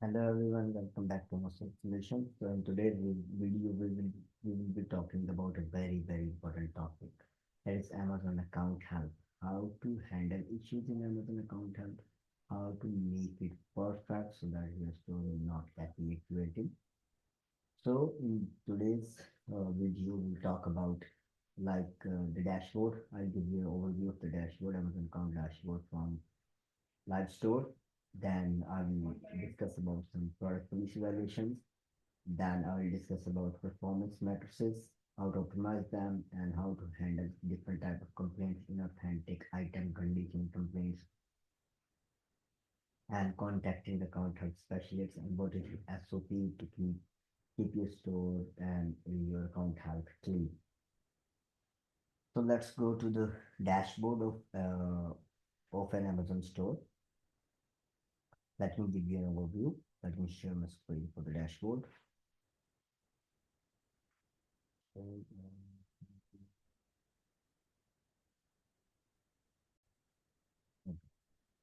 Hello everyone, welcome back to Muslim Solutions. So in today's video, we will be talking about a very important topic. That is Amazon account health. How to handle issues in Amazon account health. How to make it perfect so that your store will not get deactivated. So in today's video, we'll talk about the dashboard. I'll give you an overview of the dashboard, Amazon account dashboard from live store. Then I will discuss about some product policy evaluations. Then I will discuss about performance matrices, how to optimize them, and how to handle different type of complaints, inauthentic item condition complaints, and contacting the account health specialists, and what is your SOP to keep your store and your account health clean. So let's go to the dashboard of an Amazon store. Let me give you an overview. Let me share my screen for the dashboard. So,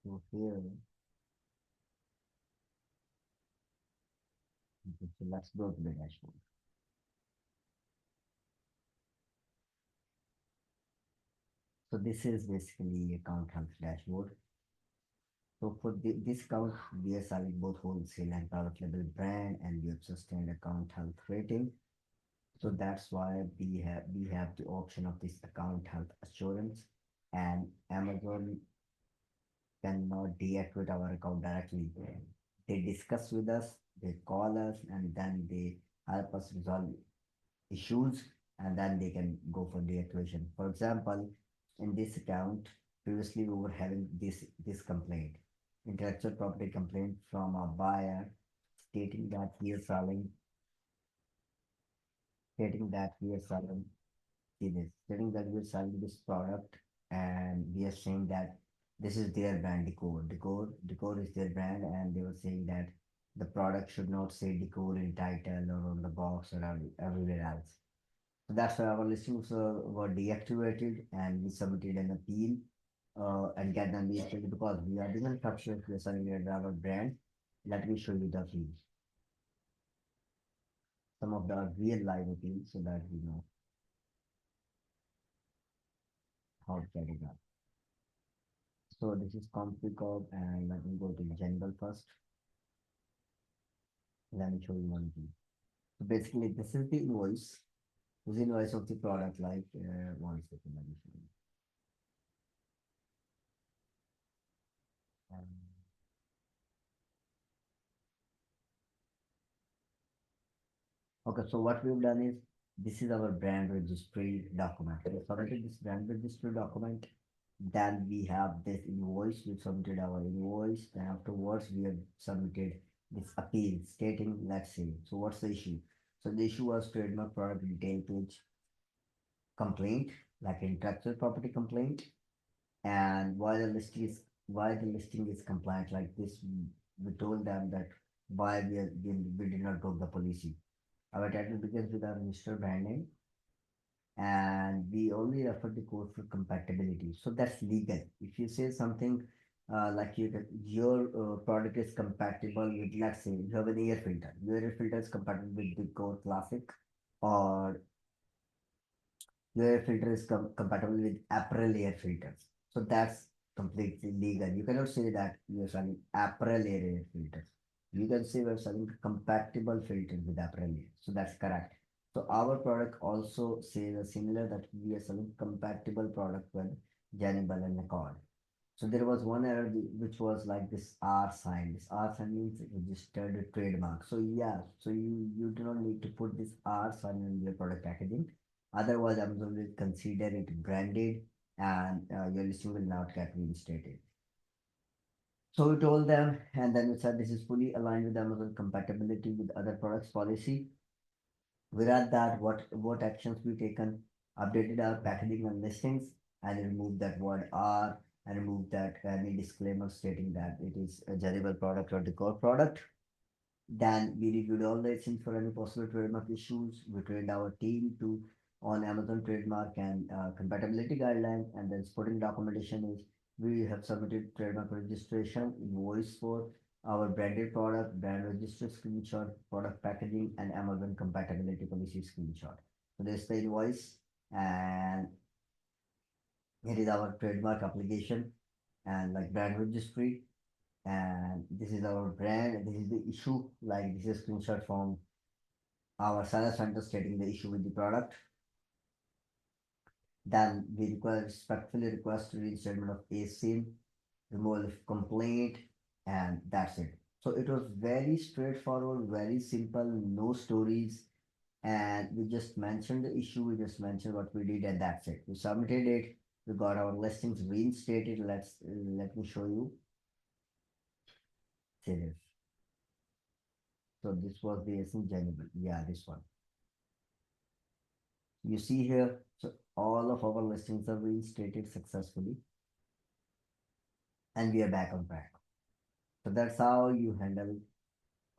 so here, okay, so let's go to the dashboard. So this is basically account health dashboard. So for this account, we are selling both wholesale and private label brand, and we have sustained account health rating. So that's why we have the option of this account health assurance, and Amazon cannot deactivate our account directly. They discuss with us, they call us, and then they help us resolve issues, and then they can go for deactivation. For example, in this account, previously we were having this complaint, intellectual property complaint from a buyer stating that we are selling, stating that we are selling stating that we are selling this product, and we are saying that this is their brand decor. Decor is their brand, and they were saying that the product should not say decor in title or on the box or everywhere else. So that's why our listings were deactivated, and we submitted an appeal and get them reinstated because we are different structures. We are selling a driver brand. Let me show you the appeals, some of the real live appeals, so that we know how to get it up. So this is CompuCorp, and let me go to general first. Let me show you one thing. So basically, this is the invoice. This is invoice of the product. Like one second, let me show you. Um, Okay, so what we've done is this is our brand registry document. We submitted this brand registry document. Then we have this invoice. We submitted our invoice. Then afterwards we have submitted this appeal stating, let's say, so what's the issue? So the issue was trademark product detail page complaint, like intellectual property complaint. And why the listing is compliant like this, we told them that why we did not broke the policy. Our title begins with our Mr. brand name, and we only refer the code for compatibility. So that's legal. If you say something like your product is compatible with, let's say, you have an air filter. Your air filter is compatible with the Core Classic, or your air filter is compatible with April air filters. So that's completely legal. You cannot say that you're selling April air filters. You can say we're selling compatible filters with April air. So that's correct. So our product also says a similar that we are selling compatible product with Janibal and Accord. So there was one error which was like this R sign. This R sign means registered trademark. So yeah, so you do not need to put this R sign in your product packaging. Otherwise, Amazon will consider it branded, and your listing will not get reinstated. So we told them, and then we said this is fully aligned with Amazon compatibility with other products policy. Without that, what actions we taken? Updated our packaging and listings, and removed that word R, and removed that any disclaimer stating that it is a durable product or decor product. Then we reviewed all the things for any possible trademark issues. We trained our team to on Amazon trademark and compatibility guidelines, and then supporting documentation is we have submitted trademark registration invoice for our branded product, brand register screenshot, product packaging, and Amazon compatibility policy screenshot. So this is the invoice, and here is our trademark application and like brand registry, and this is our brand. This is the issue. Like this is screenshot from our seller center stating the issue with the product. Then we respectfully request reinstatement of ASIN, removal of complaint, and that's it. So it was very straightforward, very simple, no stories, and we just mentioned the issue, we just mentioned what we did, and that's it. We submitted it, we got our listings reinstated. Let me show you. See this. So this was the ASIN January. Yeah, this one. You see here, so all of our listings are reinstated successfully, and we are back on track. So that's how you handle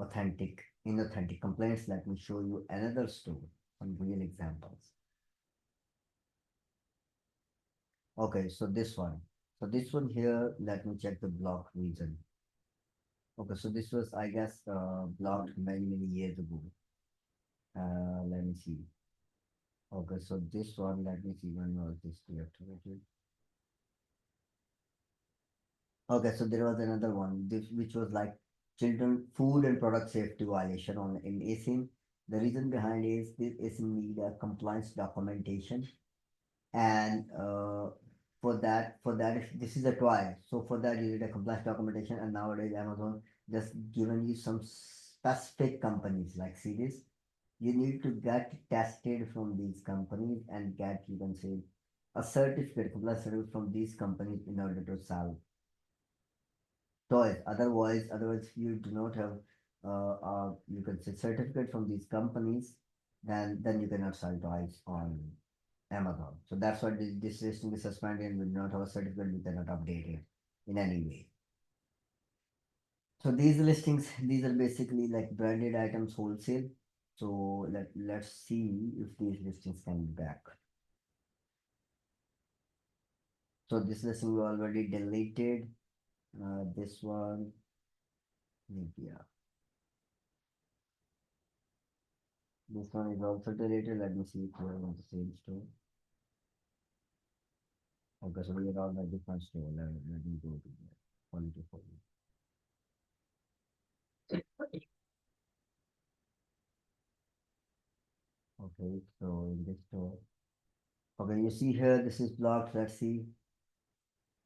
inauthentic complaints. Let me show you another story, some real examples. Okay, so this one. So this one here, let me check the block reason. Okay, so this was, I guess, blocked many years ago. Let me see. Okay, so this one, let me see when was this deactivated. Okay, so there was another one, this which was like children food and product safety violation on in ASIN. The reason behind is this ASIN need a compliance documentation, and for that if this is a toy, so for that you need a compliance documentation, and nowadays Amazon just given you some specific companies like series. You need to get tested from these companies and get, you can say, a certificate, compliance certificate from these companies in order to sell toys. Otherwise, you do not have, you can say, certificate from these companies, then you cannot sell toys on Amazon. So that's why this listing is suspended, and we do not have a certificate, we cannot update it in any way. So these listings, these are basically like branded items wholesale. So let's see if these listings can be back. So this listing we already deleted. This one, yeah. This one is also deleted. Let me see if we are on the same store. Okay, so we are on a different store. Let me go to the quality for you. Okay, so in this store. Okay, you see here, this is blocked. Let's see.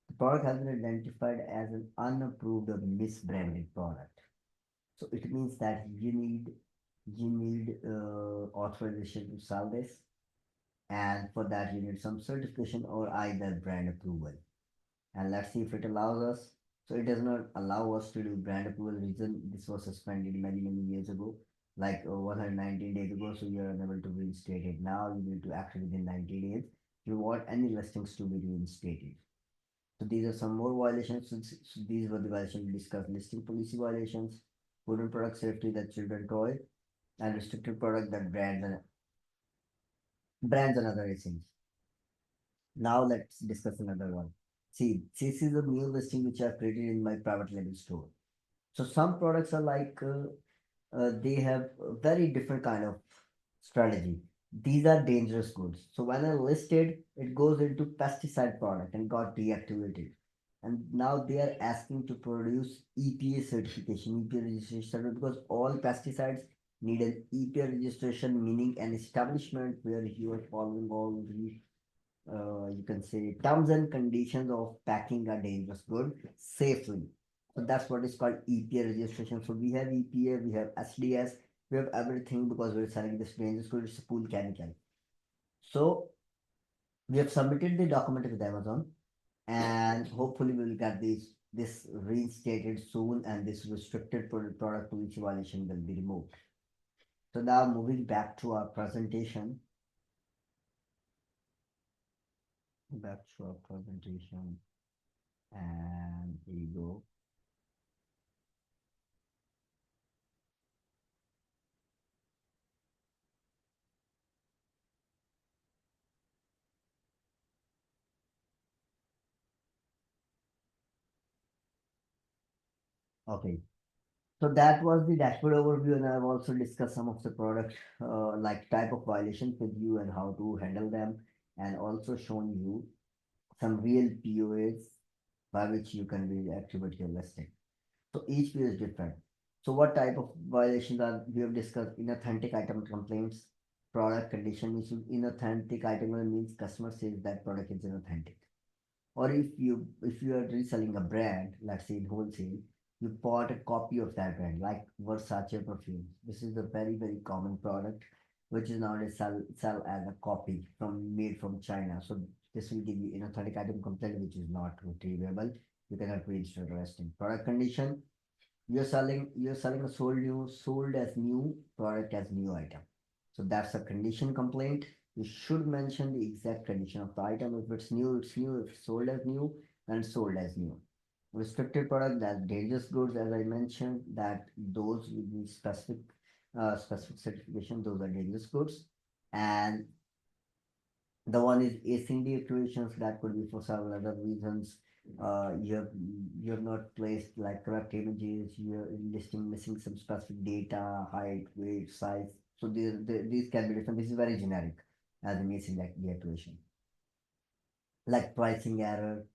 The product has been identified as an unapproved or misbranded product. So it means that you need authorization to sell this, and for that you need some certification or either brand approval. And let's see if it allows us. So it does not allow us to do brand approval. Reason this was suspended many years ago, like 119 days ago. So you are unable to reinstate it. Now you need to act within 90 days. You want any listings to be reinstated. So these are some more violations. So these were the violations we discussed: listing policy violations, food and product safety, that children toy, and restricted product, that brands and other things. Now let's discuss another one. See, this is a new listing which I have created in my private label store. So some products are like they have a very different kind of strategy. These are dangerous goods. So when I listed, it goes into pesticide product and got deactivated. And now they are asking to produce EPA certification, EPA registration, because all pesticides need an EPA registration, meaning an establishment where you are following all the you can say terms and conditions of packing a dangerous good safely. So that's what is called EPA registration. So we have EPA, we have SDS, we have everything because we're selling this dangerous good. It's a pool chemical. So we have submitted the document with Amazon, and hopefully we will get this reinstated soon, and this restricted product policy violation will be removed. So now moving back to our presentation. Back to our presentation, and here you go. Okay. So that was the dashboard overview, and I've also discussed some of the product like type of violations with you and how to handle them, and also shown you some real POAs by which you can really activate your listing. So each PO is different. So what type of violations are we have discussed? Inauthentic item complaints, product condition issues. Inauthentic item means customer says that product is inauthentic. Or if you are reselling a brand, let's say in wholesale, you bought a copy of that brand, like Versace perfume. This is a very common product, which is nowadays sell as a copy from made from China. So this will give you inauthentic item complaint, which is not retrievable. You cannot register the listing. Product condition, you're selling a sold as new product as new item. So that's a condition complaint. You should mention the exact condition of the item. If it's new, it's new. If it's sold as new, then it's sold as new. Restricted product, that's dangerous goods, as I mentioned, that those with the specific certification, those are dangerous goods. And the one is ASIN Deactivations, that could be for several other reasons. You have not placed like correct images, you're listing missing some specific data, height, weight, size. So these can be different. This is very generic as an ASIN deactivation. Like pricing error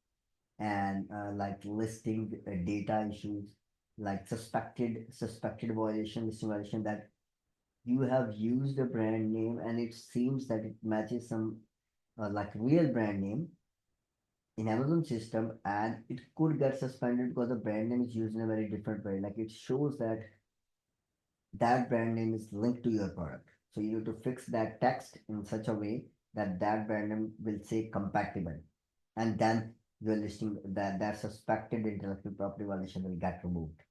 and like listing data issues, like suspected violation, listing violation, that you have used a brand name and it seems that it matches some like real brand name in Amazon system, and it could get suspended because the brand name is used in a very different way. Like it shows that that brand name is linked to your product. So you need to fix that text in such a way that that brand name will say compatible, and then your listing that suspected intellectual property violation will get removed.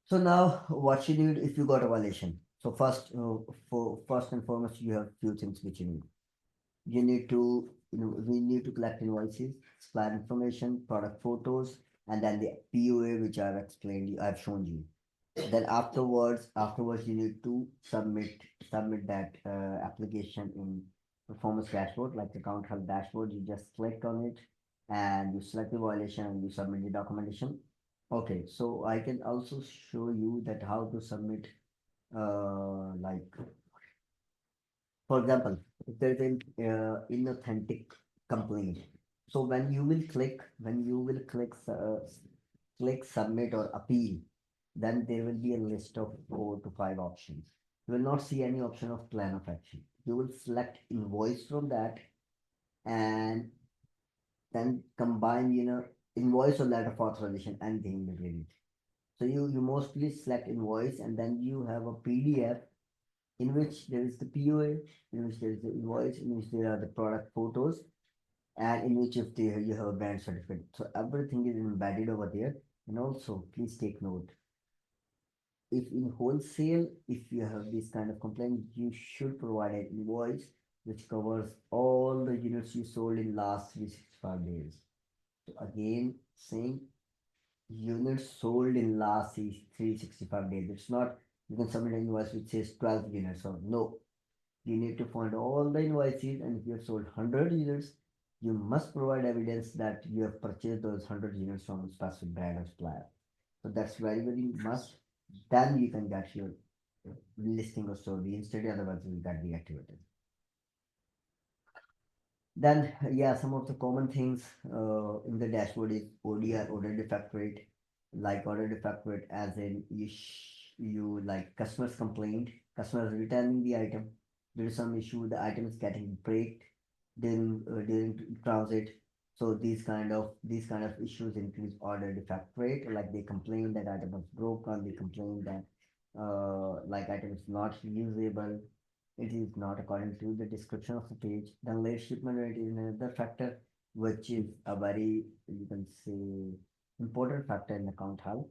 So now what you need if you got a violation? So first and foremost, you have few things which you need. We need to collect invoices, supplier information, product photos, and then the POA which I've shown you. Then afterwards you need to submit that application in performance dashboard, like account health dashboard. You just click on it and you select the violation and you submit the documentation. Okay, so I can also show you that how to submit like for example, if there is an inauthentic complaint, so when you will click submit or appeal, then there will be a list of 4 to 5 options. You will not see any option of plan of action. You will select invoice from that and then combine, invoice or letter of authorization, anything in between it. So you mostly select invoice and then you have a PDF in which there is the POA, in which there is the invoice, in which there are the product photos, and in which if there you have a brand certificate. So everything is embedded over there. And also, please take note, if in wholesale, if you have this kind of complaint, you should provide an invoice which covers all the units you sold in last 365 days. So again, saying units sold in last 365 days. It's not you can submit an invoice which says 12 units or no. You need to find all the invoices, and if you have sold 100 units, you must provide evidence that you have purchased those 100 units from a specific brand or supplier. So that's very must. Then you can get your listing or store reinstated, otherwise it will get deactivated. Then, yeah, some of the common things in the dashboard is ODR, order defect rate, like order defect rate, as in you like customers complained, customers returning the item. There is some issue, the item is getting breaked during transit. So these kind of issues increase order defect rate. Like they complain that item was broken, they complain that like item is not usable, it is not according to the description of the page. Then late shipment rate is another factor, which is a very, you can say, important factor in account health.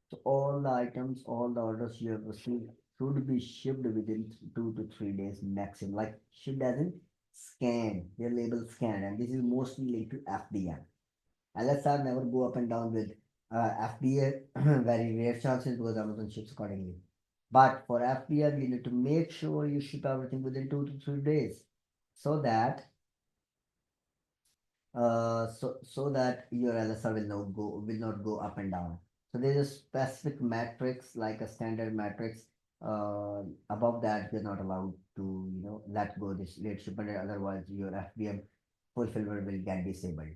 So all the items, all the orders you have received should be shipped within 2 to 3 days maximum. Like shipped as in scan, their label scanned, and this is mostly linked to FBA. LSR never go up and down with FBA, very rare chances because Amazon ships accordingly. But for FBA, you need to make sure you ship everything within 2 to 3 days, so that so that your LSR will not go up and down. So there's a specific matrix, like a standard matrix. Above that, you're not allowed to, let go this late shipment, otherwise your FBM fulfillment will get disabled.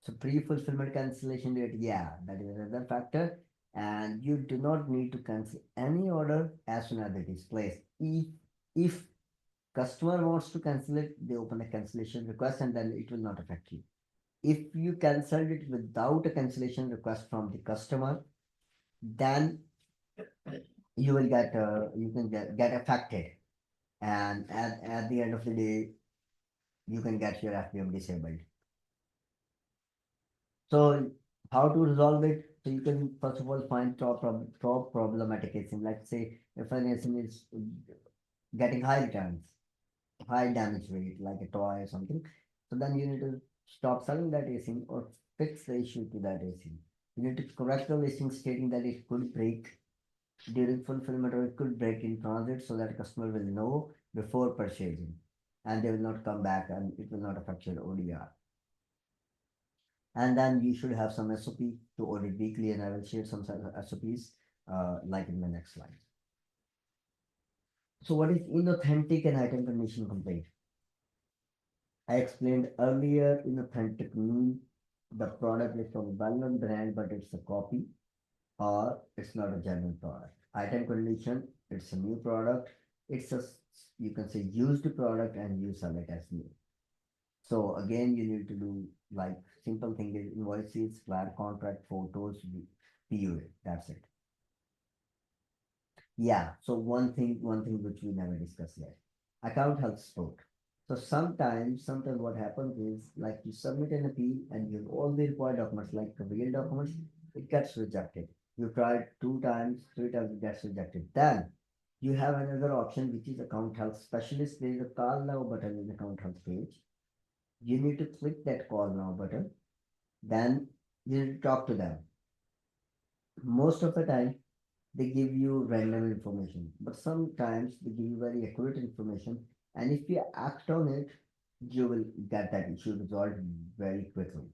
So pre-fulfillment cancellation rate, yeah, that is another factor. And you do not need to cancel any order as soon as it is placed. If customer wants to cancel it, they open a cancellation request and then it will not affect you. If you cancelled it without a cancellation request from the customer, then you will you can get affected, and at the end of the day you can get your FBM disabled. So how to resolve it? So you can first of all find top problematic ASIN. Let's say if an ASIN is getting high returns, high damage rate, like a toy or something, so then you need to stop selling that ASIN or fix the issue to that ASIN. You need to correct the listing stating that it could break during fulfillment or it could break in transit, so that customer will know before purchasing and they will not come back and it will not affect your ODR. And then you should have some SOP to audit weekly, and I will share some SOPs like in the next slide. So what is inauthentic and item condition complaint? I explained earlier, inauthentic means the product is from a well-known brand, but it's a copy or it's not a genuine product. Item condition, it's a new product. It's a, you can say, used product and you sell it as new. So again, you need to do like simple thing is invoices, supplier contract, photos, PUA. That's it. Yeah. So one thing which we never discussed yet. Account health support. So sometimes what happens is like you submit an appeal and you have all the required documents, like the real documents, it gets rejected. You tried 2 times, 3 times, it gets rejected. Then you have another option, which is account health specialist. There is a call now button in the account health page. You need to click that call now button. Then you need to talk to them. Most of the time, they give you random information, but sometimes they give you very accurate information. And if you act on it, you will get that issue resolved very quickly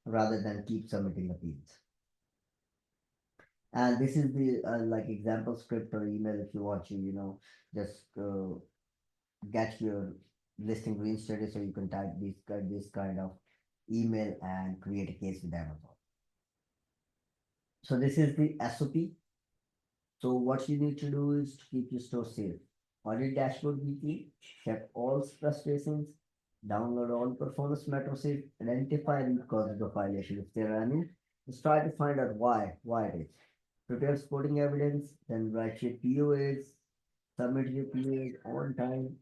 rather than keep submitting appeals. And this is the like example script or email if you want to, just get your listing reinstated, so you can type this kind of email and create a case with Amazon. So this is the SOP. So what you need to do is to keep your store safe. Audit dashboard weekly, check all frustrations, download all performance metrics, identify root causes of violation if there are any. Just try to find out why it is. Prepare supporting evidence, then write your POAs, submit your POAs on time,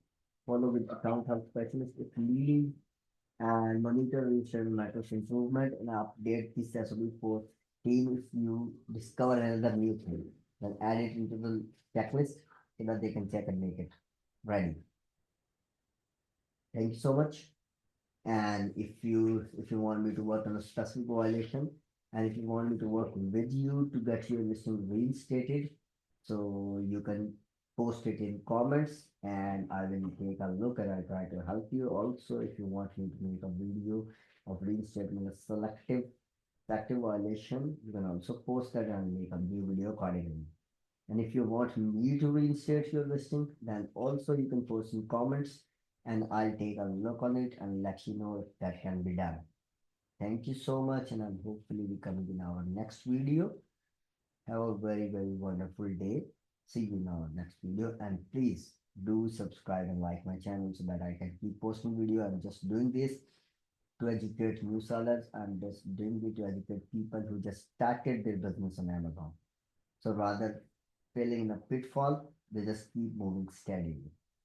follow with account health specialist if needed, and monitor research matters improvement and update this SOP for team if you discover another new thing. Then add it into the checklist so that they can check and make it ready. Thank you so much. And if you want me to work on a specific violation, and if you want me to work with you to get your listing reinstated, so you can post it in comments and I will take a look and I'll try to help you. Also, if you want me to make a video of reinstatement of selective violation, you can also post that and make a new video accordingly. And if you want me to reinstate your listing, then also you can post in comments and I'll take a look on it and let you know if that can be done. Thank you so much, and I'm hopefully we coming in our next video. Have a very, very wonderful day. See you in our next video, and please do subscribe and like my channel so that I can keep posting video. I'm just doing this to educate new sellers. I'm just doing it to educate people who just started their business on Amazon. So rather failing in a pitfall, they just keep moving steadily.